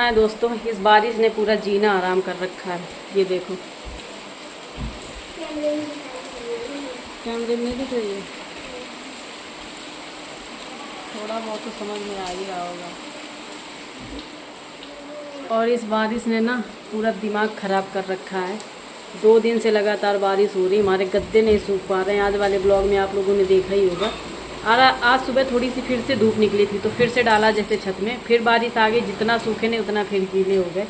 है दोस्तों, इस बारिश ने पूरा जीना आराम कर रखा है। ये देखो, कैमरे में दिख रही है, थोड़ा बहुत तो समझ में आ ही रहा होगा। और इस बारिश ने ना पूरा दिमाग ख़राब कर रखा है। 2 दिन से लगातार बारिश हो रही, हमारे गद्दे नहीं सूख पा रहे हैं। आज वाले ब्लॉग में आप लोगों ने देखा ही होगा। आज सुबह थोड़ी सी फिर से धूप निकली थी तो फिर से डाला जैसे छत में, फिर बारिश आ गई। जितना सूखे नहीं उतना फिर गीले हो गए।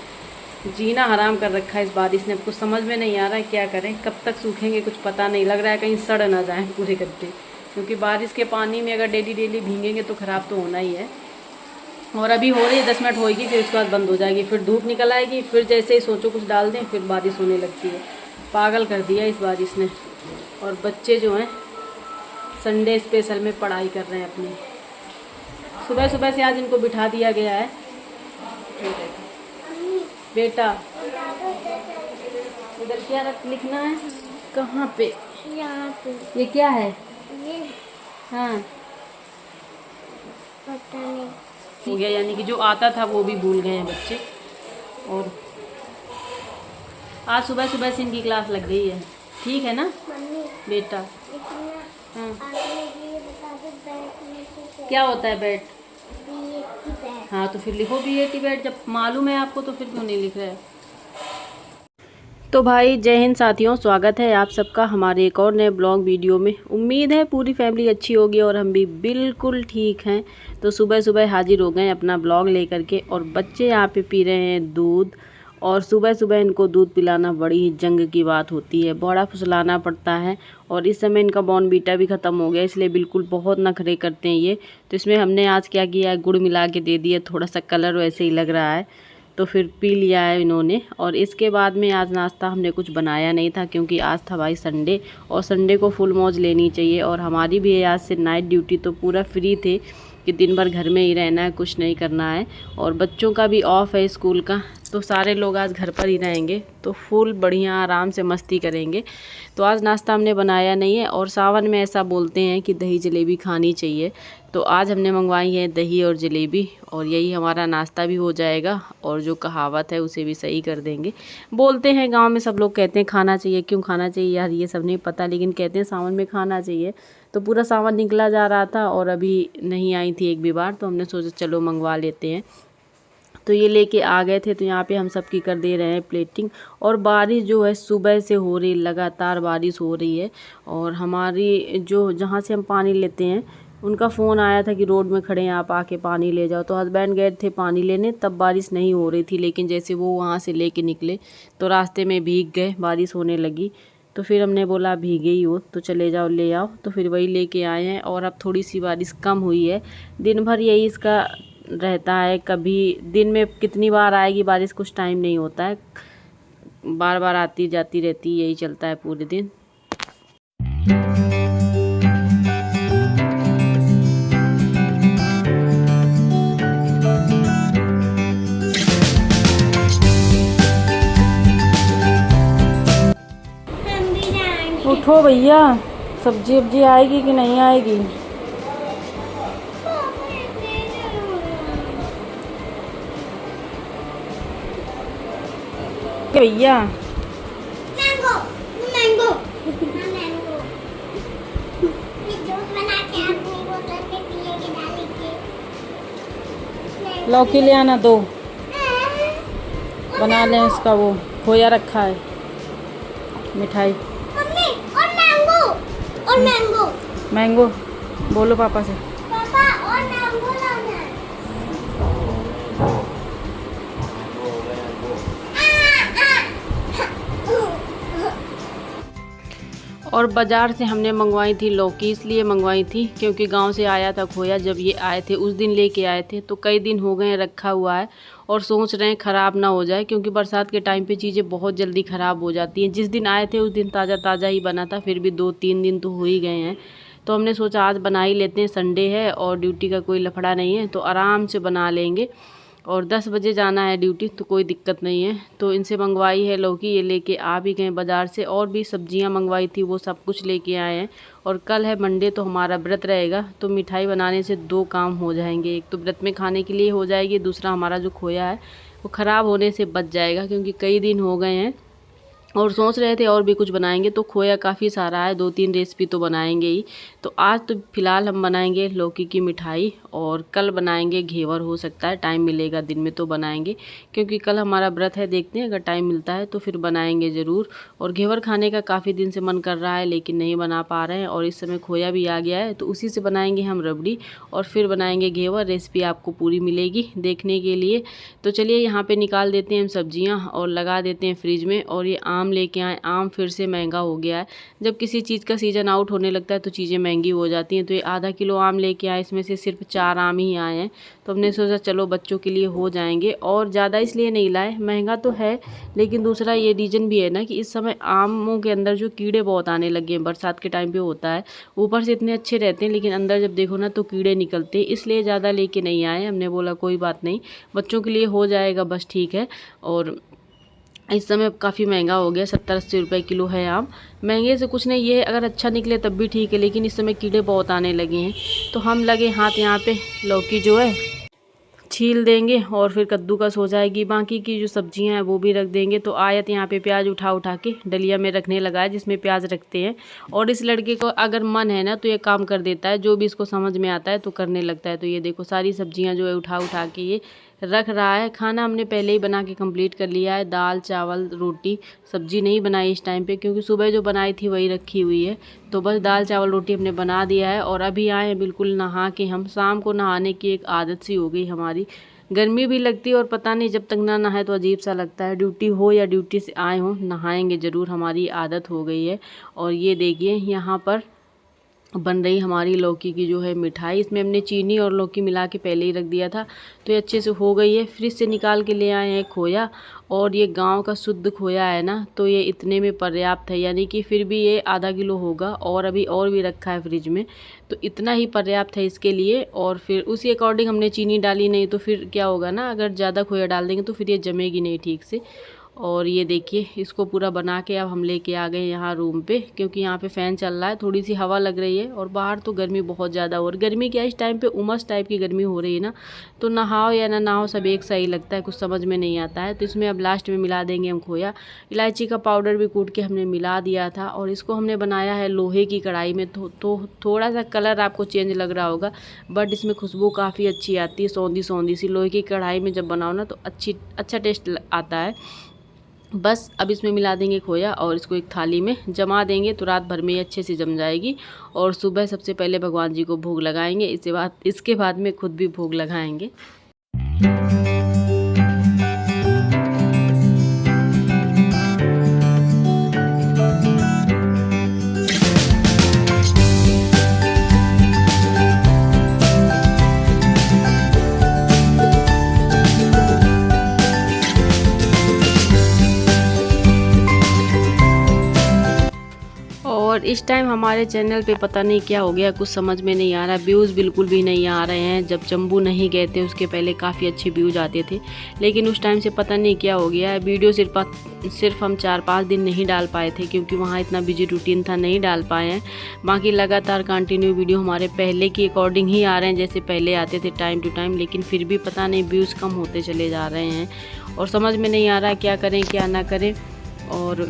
जीना हराम कर रखा है इस बारिश ने। कुछ समझ में नहीं आ रहा है क्या करें, कब तक सूखेंगे कुछ पता नहीं। लग रहा है कहीं सड़ ना जाए पूरे गद्दे, क्योंकि बारिश के पानी में अगर डेली भीगेंगे तो ख़राब तो होना ही है। और अभी हो रही है, 10 मिनट होएगी, फिर उसके बाद बंद हो जाएगी, फिर धूप निकल आएगी, फिर जैसे ही सोचो कुछ डाल दें फिर बारिश होने लगती है। पागल कर दिया इस बारिश ने। और बच्चे जो हैं संडे स्पेशल में पढ़ाई कर रहे हैं अपनी। सुबह सुबह से आज इनको बिठा दिया गया है। बेटा इधर क्या लिखना है, कहाँ पे, यहाँ पे। ये क्या है? ये हाँ पता नहीं हो गया, यानी कि जो आता था वो भी भूल गए हैं बच्चे। और आज सुबह सुबह से इनकी क्लास लग गई है, ठीक है ना मम्मी। बेटा? लेकिन हाँ, आपने ये बता दो बैट में से क्या होता है बैट? BAT की बैट। हाँ तो फिर लिखो BAT बैट, जब मालूम है आपको तो फिर क्यों नहीं लिख रहे? तो भाई जय हिंद साथियों, स्वागत है आप सबका हमारे एक और नए ब्लॉग वीडियो में। उम्मीद है पूरी फैमिली अच्छी होगी और हम भी बिल्कुल ठीक हैं। तो सुबह सुबह हाजिर हो गए अपना ब्लॉग लेकर के, और बच्चे यहाँ पे पी रहे हैं दूध। और सुबह सुबह इनको दूध पिलाना बड़ी ही जंग की बात होती है, बड़ा फुसलाना पड़ता है। और इस समय इनका बॉर्नवीटा भी ख़त्म हो गया, इसलिए बिल्कुल बहुत नखरे करते हैं ये। तो इसमें हमने आज क्या किया है, गुड़ मिला के दे दिया, थोड़ा सा कलर वैसे ही लग रहा है तो फिर पी लिया है इन्होंने। और इसके बाद में आज नाश्ता हमने कुछ बनाया नहीं था, क्योंकि आज था भाई संडे, और संडे को फुल मौज लेनी चाहिए। और हमारी भी है आज से नाइट ड्यूटी, तो पूरा फ्री थे कि दिन भर घर में ही रहना है, कुछ नहीं करना है। और बच्चों का भी ऑफ है स्कूल का, तो सारे लोग आज घर पर ही रहेंगे, तो फुल बढ़िया आराम से मस्ती करेंगे। तो आज नाश्ता हमने बनाया नहीं है। और सावन में ऐसा बोलते हैं कि दही जलेबी खानी चाहिए, तो आज हमने मंगवाई है दही और जलेबी, और यही हमारा नाश्ता भी हो जाएगा। और जो कहावत है उसे भी सही कर देंगे। बोलते हैं गांव में सब लोग कहते हैं खाना चाहिए, क्यों खाना चाहिए यार ये सब नहीं पता, लेकिन कहते हैं सावन में खाना चाहिए। तो पूरा सावन निकला जा रहा था और अभी नहीं आई थी एक भी बार, तो हमने सोचा चलो मंगवा लेते हैं। तो ये लेके आ गए थे, तो यहाँ पे हम सब की कर दे रहे हैं प्लेटिंग। और बारिश जो है सुबह से हो रही, लगातार बारिश हो रही है। और हमारी जो जहाँ से हम पानी लेते हैं उनका फ़ोन आया था कि रोड में खड़े हैं आप आके पानी ले जाओ। तो हस्बैंड गए थे पानी लेने, तब बारिश नहीं हो रही थी, लेकिन जैसे वो वहाँ से लेके निकले तो रास्ते में भीग गए, बारिश होने लगी। तो फिर हमने बोला भीगे ही हो तो चले जाओ ले आओ, तो फिर वही लेके आए हैं। और अब थोड़ी सी बारिश कम हुई है। दिन भर यही इसका रहता है, कभी दिन में कितनी बार आएगी बारिश कुछ टाइम नहीं होता है, बार बार आती जाती रहती, यही चलता है पूरे दिन। उठो भैया, सब्जी वब्जी आएगी कि नहीं आएगी? भैया मैंगो मैंगो मैंगो जूस बना के अपनी बोतल में पिएंगे डाल के। लौकी ले आना, दो बना लें इसका, वो खोया रखा है मिठाई। मम्मी और मैंगो मैंगो बोलो पापा से। पापा और मैंगो लाना है। और बाज़ार से हमने मंगवाई थी लौकी, इसलिए मंगवाई थी क्योंकि गांव से आया था खोया, जब ये आए थे उस दिन लेके आए थे, तो कई दिन हो गए रखा हुआ है। और सोच रहे हैं ख़राब ना हो जाए, क्योंकि बरसात के टाइम पे चीज़ें बहुत जल्दी ख़राब हो जाती हैं। जिस दिन आए थे उस दिन ताज़ा ताज़ा ही बना था, फिर भी 2-3 दिन तो हो ही गए हैं। तो हमने सोचा आज बना ही लेते हैं, संडे है और ड्यूटी का कोई लफड़ा नहीं है, तो आराम से बना लेंगे। और 10 बजे जाना है ड्यूटी, तो कोई दिक्कत नहीं है। तो इनसे मंगवाई है लौकी, ये लेके आ भी गए बाज़ार से। और भी सब्जियां मंगवाई थी, वो सब कुछ लेके आए हैं। और कल है मंडे, तो हमारा व्रत रहेगा, तो मिठाई बनाने से 2 काम हो जाएंगे। एक तो व्रत में खाने के लिए हो जाएगी, दूसरा हमारा जो खोया है वो ख़राब होने से बच जाएगा, क्योंकि कई दिन हो गए हैं और सोच रहे थे और भी कुछ बनाएंगे। तो खोया काफ़ी सारा है, 2-3 रेसिपी तो बनाएंगे ही। तो आज तो फ़िलहाल हम बनाएंगे लौकी की मिठाई, और कल बनाएंगे घेवर। हो सकता है टाइम मिलेगा दिन में तो बनाएंगे, क्योंकि कल हमारा व्रत है। देखते हैं अगर टाइम मिलता है तो फिर बनाएंगे ज़रूर। और घेवर खाने का काफ़ी दिन से मन कर रहा है, लेकिन नहीं बना पा रहे हैं। और इस समय खोया भी आ गया है, तो उसी से बनाएंगे हम रबड़ी और फिर बनाएंगे घेवर। रेसिपी आपको पूरी मिलेगी देखने के लिए। तो चलिए यहाँ पे निकाल देते हैं हम सब्जियाँ और लगा देते हैं फ्रिज में। और ये आम लेके आए, आम फिर से महंगा हो गया है। जब किसी चीज़ का सीज़न आउट होने लगता है तो चीज़ें महंगी हो जाती हैं। तो ये आधा किलो आम लेके आए, इसमें से सिर्फ 4 आम ही आए हैं। तो हमने सोचा चलो बच्चों के लिए हो जाएंगे, और ज़्यादा इसलिए नहीं लाए, महंगा तो है लेकिन दूसरा ये रीज़न भी है ना कि इस समय आमों के अंदर जो कीड़े बहुत आने लगे हैं। बरसात के टाइम पे होता है, ऊपर से इतने अच्छे रहते हैं लेकिन अंदर जब देखो ना तो कीड़े निकलते हैं, इसलिए ज़्यादा लेके नहीं आए। हमने बोला कोई बात नहीं, बच्चों के लिए हो जाएगा बस, ठीक है। और इस समय काफ़ी महंगा हो गया, 70-80 रुपये किलो है आम। महंगे से कुछ नहीं, ये अगर अच्छा निकले तब भी ठीक है, लेकिन इस समय कीड़े बहुत आने लगे हैं। तो हम लगे हाथ यहाँ पे लौकी जो है छील देंगे और फिर कद्दूकस हो जाएगी। बाकी की जो सब्जियां हैं वो भी रख देंगे। तो आयत यहाँ पे प्याज उठा उठा के डलिया में रखने लगा है, जिसमें प्याज रखते हैं। और इस लड़के को अगर मन है ना तो ये काम कर देता है, जो भी इसको समझ में आता है तो करने लगता है। तो ये देखो सारी सब्जियां जो है उठा उठा के ये रख रहा है। खाना हमने पहले ही बना के कंप्लीट कर लिया है, दाल चावल रोटी। सब्जी नहीं बनाई इस टाइम पे, क्योंकि सुबह जो बनाई थी वही रखी हुई है। तो बस दाल चावल रोटी हमने बना दिया है। और अभी आए हैं बिल्कुल नहा के। हम शाम को नहाने की एक आदत सी हो गई हमारी, गर्मी भी लगती है और पता नहीं जब तक ना नहाए तो अजीब सा लगता है। ड्यूटी हो या ड्यूटी से आए हों, नहाएंगे ज़रूर, हमारी आदत हो गई है। और ये देखिए यहाँ पर बन रही हमारी लौकी की जो है मिठाई। इसमें हमने चीनी और लौकी मिला के पहले ही रख दिया था, तो ये अच्छे से हो गई है। फ्रिज से निकाल के ले आए हैं खोया, और ये गांव का शुद्ध खोया है ना, तो ये इतने में पर्याप्त है। यानी कि फिर भी ये आधा किलो होगा, और अभी और भी रखा है फ्रिज में, तो इतना ही पर्याप्त है इसके लिए। और फिर उसी अकॉर्डिंग हमने चीनी डाली, नहीं तो फिर क्या होगा ना, अगर ज़्यादा खोया डाल देंगे तो फिर ये जमेगी नहीं ठीक से। और ये देखिए इसको पूरा बना के अब हम लेके आ गए यहाँ रूम पे, क्योंकि यहाँ पे फ़ैन चल रहा है, थोड़ी सी हवा लग रही है। और बाहर तो गर्मी बहुत ज़्यादा, और गर्मी क्या इस टाइम पे उमस टाइप की गर्मी हो रही है ना, तो नहाओ या ना नहाओ सब एक सा ही लगता है, कुछ समझ में नहीं आता है। तो इसमें अब लास्ट में मिला देंगे हम खोया। इलायची का पाउडर भी कूट के हमने मिला दिया था। और इसको हमने बनाया है लोहे की कढ़ाई में, तो थोड़ा सा कलर आपको चेंज लग रहा होगा, बट इसमें खुशबू काफ़ी अच्छी आती है, सौंधी सौंधी सी। लोहे की कढ़ाई में जब बनाओ ना तो अच्छा टेस्ट आता है। बस अब इसमें मिला देंगे खोया और इसको एक थाली में जमा देंगे, तो रात भर में ये अच्छे से जम जाएगी। और सुबह सबसे पहले भगवान जी को भोग लगाएंगे, इसके बाद में खुद भी भोग लगाएंगे। और इस टाइम हमारे चैनल पे पता नहीं क्या हो गया, कुछ समझ में नहीं आ रहा, व्यूज़ बिल्कुल भी नहीं आ रहे हैं। जब जम्बू नहीं गए थे उसके पहले काफ़ी अच्छे व्यूज़ आते थे, लेकिन उस टाइम से पता नहीं क्या हो गया है। वीडियो सिर्फ हम 4-5 दिन नहीं डाल पाए थे, क्योंकि वहाँ इतना बिजी रूटीन था, नहीं डाल पाए हैं। बाकी लगातार कंटिन्यू वीडियो हमारे पहले की अकॉर्डिंग ही आ रहे हैं, जैसे पहले आते थे टाइम टू टाइम, लेकिन फिर भी पता नहीं व्यूज़ कम होते चले जा रहे हैं। और समझ में नहीं आ रहा है क्या करें क्या ना करें। और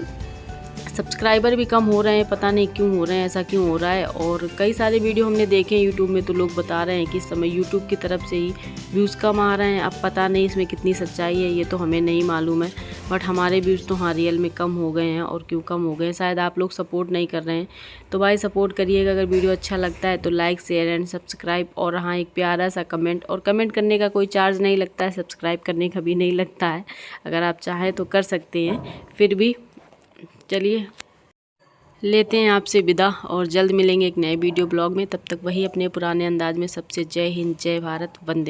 सब्सक्राइबर भी कम हो रहे हैं, पता नहीं क्यों हो रहे हैं, ऐसा क्यों हो रहा है। और कई सारे वीडियो हमने देखे हैं यूट्यूब में, तो लोग बता रहे हैं कि इस समय यूट्यूब की तरफ से ही व्यूज़ कम आ रहे हैं। अब पता नहीं इसमें कितनी सच्चाई है, ये तो हमें नहीं मालूम है, बट हमारे व्यूज़ तो हाँ रियल में कम हो गए हैं। और क्यों कम हो गए हैं, शायद आप लोग सपोर्ट नहीं कर रहे हैं। तो भाई सपोर्ट करिएगा, अगर वीडियो अच्छा लगता है तो लाइक शेयर एंड सब्सक्राइब। और हाँ एक प्यारा सा कमेंट, और कमेंट करने का कोई चार्ज नहीं लगता है, सब्सक्राइब करने का भी नहीं लगता है, अगर आप चाहें तो कर सकते हैं। फिर भी चलिए लेते हैं आपसे विदा, और जल्द मिलेंगे एक नए वीडियो ब्लॉग में। तब तक वही अपने पुराने अंदाज में सबसे जय हिंद, जय भारत, वंदे।